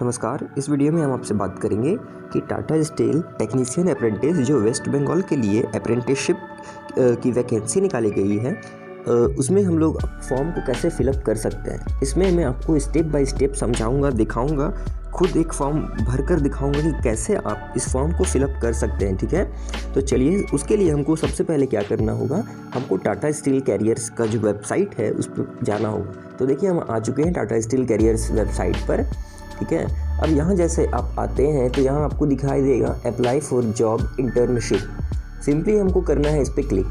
नमस्कार। इस वीडियो में हम आपसे बात करेंगे कि टाटा स्टील टेक्नीशियन अप्रेंटिस जो वेस्ट बंगाल के लिए अप्रेंटिसशिप की वैकेंसी निकाली गई है, उसमें हम लोग फॉर्म को कैसे फिलअप कर सकते हैं। इसमें मैं आपको स्टेप बाय स्टेप समझाऊंगा, दिखाऊंगा, खुद एक फॉर्म भरकर दिखाऊंगा कि कैसे आप इस फॉर्म को फिलअप कर सकते हैं। ठीक है, तो चलिए उसके लिए हमको सबसे पहले क्या करना होगा, हमको टाटा स्टील कैरियर्स का जो वेबसाइट है उस पर जाना होगा। तो देखिए हम आ चुके हैं टाटा स्टील कैरियर्स वेबसाइट पर। ठीक है, अब यहाँ जैसे आप आते हैं तो यहाँ आपको दिखाई देगा apply for job internship. Simply हमको करना है इस पर क्लिक।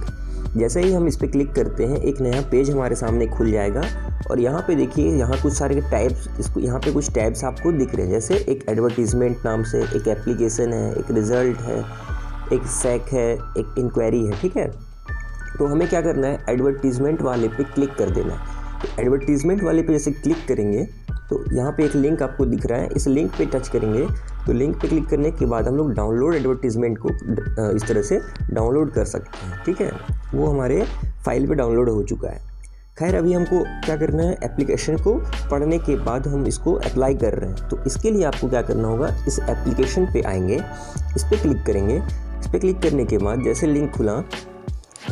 जैसे ही हम इस पर क्लिक करते हैं एक नया पेज हमारे सामने खुल जाएगा और यहाँ पे देखिए यहाँ कुछ सारे टैब्स, इसको यहाँ पे कुछ टैब्स आपको दिख रहे हैं। जैसे एक एडवर्टीजमेंट नाम से एक एप्लीकेशन है, एक रिज़ल्ट है, एक फैक है, एक इंक्वायरी है। ठीक है, तो हमें क्या करना है, एडवर्टीजमेंट वाले पे क्लिक कर देना है। तो एडवर्टीजमेंट वाले पे जैसे क्लिक करेंगे तो यहाँ पे एक लिंक आपको दिख रहा है, इस लिंक पे टच करेंगे तो लिंक पे क्लिक करने के बाद हम लोग डाउनलोड एडवर्टीजमेंट को इस तरह से डाउनलोड कर सकते हैं। ठीक है, वो हमारे फाइल पे डाउनलोड हो चुका है। खैर अभी हमको क्या करना है, एप्लीकेशन को पढ़ने के बाद हम इसको अप्लाई कर रहे हैं। तो इसके लिए आपको क्या करना होगा, इस एप्लीकेशन पे आएंगे, इस पर क्लिक करेंगे। इस पर क्लिक करने के बाद जैसे लिंक खुला,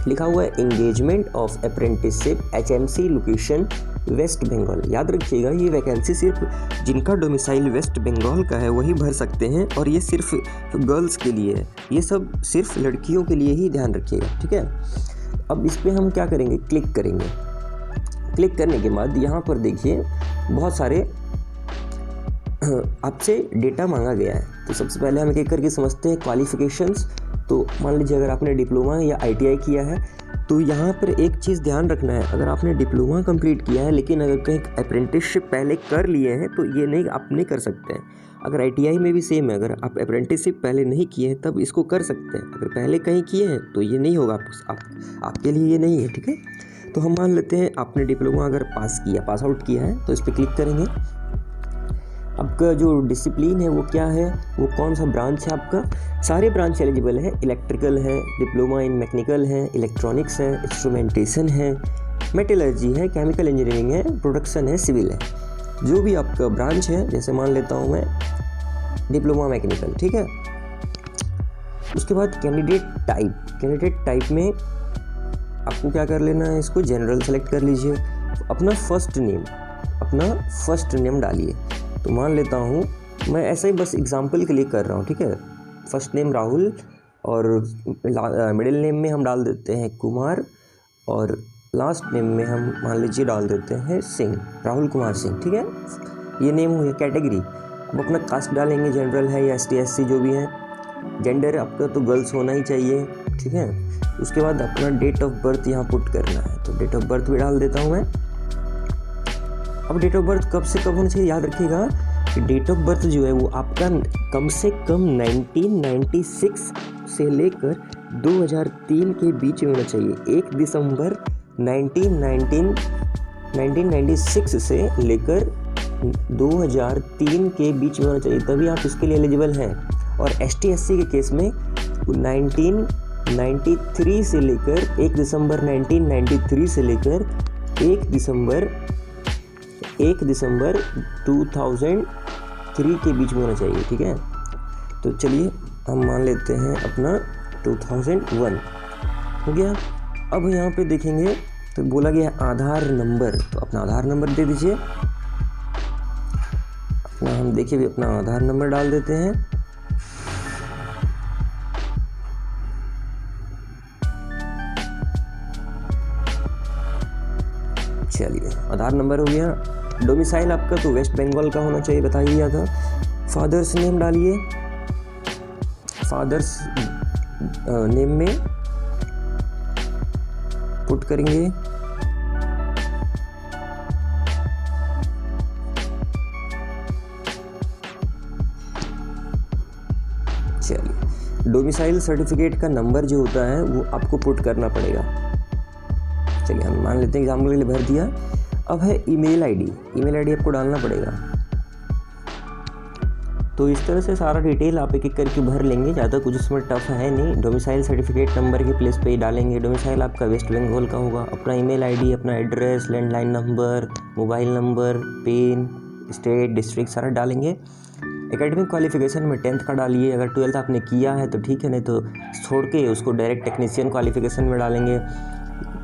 लिखा हुआ है engagement of apprenticeship HMC location west Bengal. याद रखिएगा ये वैकेंसी सिर्फ जिनका डोमिसाइल वेस्ट बंगाल का है वही भर सकते हैं और ये सिर्फ गर्ल्स के लिए है, ये सब सिर्फ लड़कियों के लिए ही, ध्यान रखिएगा। ठीक है, अब इस पर हम क्या करेंगे, क्लिक करेंगे। क्लिक करने के बाद यहाँ पर देखिए बहुत सारे आपसे डेटा मांगा गया है। तो सबसे पहले हम एक करके समझते हैं क्वालिफिकेशंस। तो मान लीजिए अगर आपने डिप्लोमा या ITI किया है तो यहाँ पर एक चीज़ ध्यान रखना है, अगर आपने डिप्लोमा कंप्लीट किया है लेकिन अगर कहीं अप्रेंटिसशिप पहले कर लिए हैं तो ये नहीं, आप नहीं कर सकते हैं। अगर ITI में भी सेम है, अगर आप अप्रेंटिसशिप पहले नहीं किए हैं तब इसको कर सकते हैं, अगर पहले कहीं किए हैं तो ये नहीं होगा, आपके लिए ये नहीं है। ठीक है, तो हम मान लेते हैं आपने डिप्लोमा अगर पास आउट किया है तो इस पर क्लिक करेंगे। आपका जो डिसिप्लिन है वो क्या है, वो कौन सा ब्रांच है आपका, सारे ब्रांच एलिजिबल है। इलेक्ट्रिकल है, डिप्लोमा इन मैकेनिकल है, इलेक्ट्रॉनिक्स है, इंस्ट्रूमेंटेशन है, मेटलर्जी है, केमिकल इंजीनियरिंग है, प्रोडक्शन है, सिविल है। जो भी आपका ब्रांच है, जैसे मान लेता हूँ मैं डिप्लोमा मैकेनिकल। ठीक है, उसके बाद कैंडिडेट टाइप में आपको क्या कर लेना है, इसको जनरल सेलेक्ट कर लीजिए। अपना फर्स्ट नेम डालिए। तो मान लेता हूँ मैं ऐसा ही बस एग्जांपल के लिए कर रहा हूँ। ठीक है, फर्स्ट नेम राहुल और मिडिल नेम में हम डाल देते हैं कुमार और लास्ट नेम में हम मान लीजिए डाल देते हैं सिंह, राहुल कुमार सिंह। ठीक है, ये नेम हो गया। कैटेगरी, अब अपना कास्ट डालेंगे, जनरल है या ST SC जो भी है। जेंडर आपका तो गर्ल्स होना ही चाहिए। ठीक है, उसके बाद अपना डेट ऑफ बर्थ यहाँ पुट करना है, तो डेट ऑफ बर्थ भी डाल देता हूँ मैं। अब डेट ऑफ बर्थ कब से कब होना चाहिए, याद रखिएगा कि डेट ऑफ बर्थ जो है वो आपका कम से कम 1996 से लेकर 2003 के बीच में होना चाहिए। 1 दिसंबर 1996 से लेकर 2003 के बीच में होना चाहिए, तभी आप इसके लिए एलिजिबल हैं। और ST SC के केस में 1993 से लेकर 1 दिसंबर 1993 से लेकर 1 दिसंबर 2003 के बीच में होना चाहिए। ठीक है, तो चलिए हम मान लेते हैं अपना 2001 हो गया। अब यहाँ पे देखेंगे तो बोला गया आधार नंबर, तो अपना आधार नंबर दे दीजिए। अपना हम देखिए भी अपना आधार नंबर डाल देते हैं। चलिए आधार नंबर हो गया। डोमिसाइल आपका तो वेस्ट बंगाल का होना चाहिए, बताइए या था। फादर्स नेम डालिए, फादर्स नेम में पुट करेंगे। चलिए डोमिसाइल सर्टिफिकेट का नंबर जो होता है वो आपको पुट करना पड़ेगा। चलिए हम मान लेते हैं एग्जाम्पल के लिए भर दिया। अब है ईमेल आईडी आपको डालना पड़ेगा। तो इस तरह से सारा डिटेल आप एक एक करके भर लेंगे, ज़्यादा कुछ इसमें टफ है नहीं। डोमिसाइल सर्टिफिकेट नंबर के प्लेस पे ही डालेंगे। डोमिसाइल आपका वेस्ट बंगाल का होगा। अपना ईमेल आईडी, अपना address, landline number, mobile number, pin, state, district सारा डालेंगे। एकेडमिक क्वालिफिकेशन में 10th का डालिए, अगर 12th आपने किया है तो ठीक है, नहीं तो छोड़ के उसको डायरेक्ट टेक्नीशियन क्वालिफिकेशन में डालेंगे।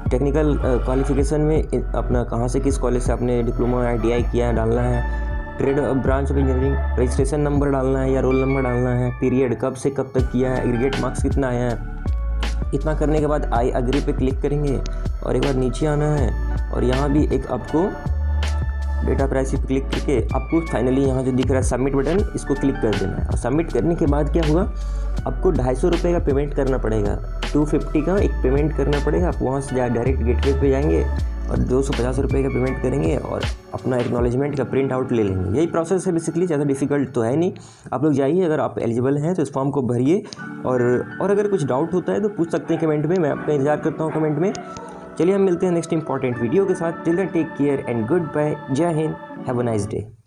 टेक्निकल क्वालिफिकेशन में अपना कहाँ से, किस कॉलेज से आपने डिप्लोमा ITI किया है डालना है। Trade branch of engineering registration number डालना है या रोल नंबर डालना है। पीरियड कब से कब तक किया है, एग्रीगेट मार्क्स कितना आया है। इतना करने के बाद आई अग्री पे क्लिक करेंगे और एक बार नीचे आना है और यहाँ भी एक आपको डेटा प्राइवेसी पे क्लिक करके आपको फाइनली यहाँ जो दिख रहा है सबमिट बटन, इसको क्लिक कर देना है। और सबमिट करने के बाद क्या होगा, आपको 250 रुपये का पेमेंट करना पड़ेगा, 250 का एक पेमेंट करना पड़ेगा। आप वहाँ से डायरेक्ट गेटवे पे जाएंगे और 250 रुपये का पेमेंट करेंगे और अपना एक्नॉलेजमेंट का प्रिंट आउट ले लेंगे। यही प्रोसेस है बेसिकली, ज़्यादा डिफिकल्ट तो है नहीं। आप लोग जाइए, अगर आप एलिजिबल हैं तो इस फॉर्म को भरिए और अगर कुछ डाउट होता है तो पूछ सकते हैं कमेंट में, मैं आपका इंतजार करता हूँ कमेंट में। चलिए हम मिलते हैं नेक्स्ट इंपॉर्टेंट वीडियो के साथ। Till then take care and goodbye. जय Hind, have a nice day.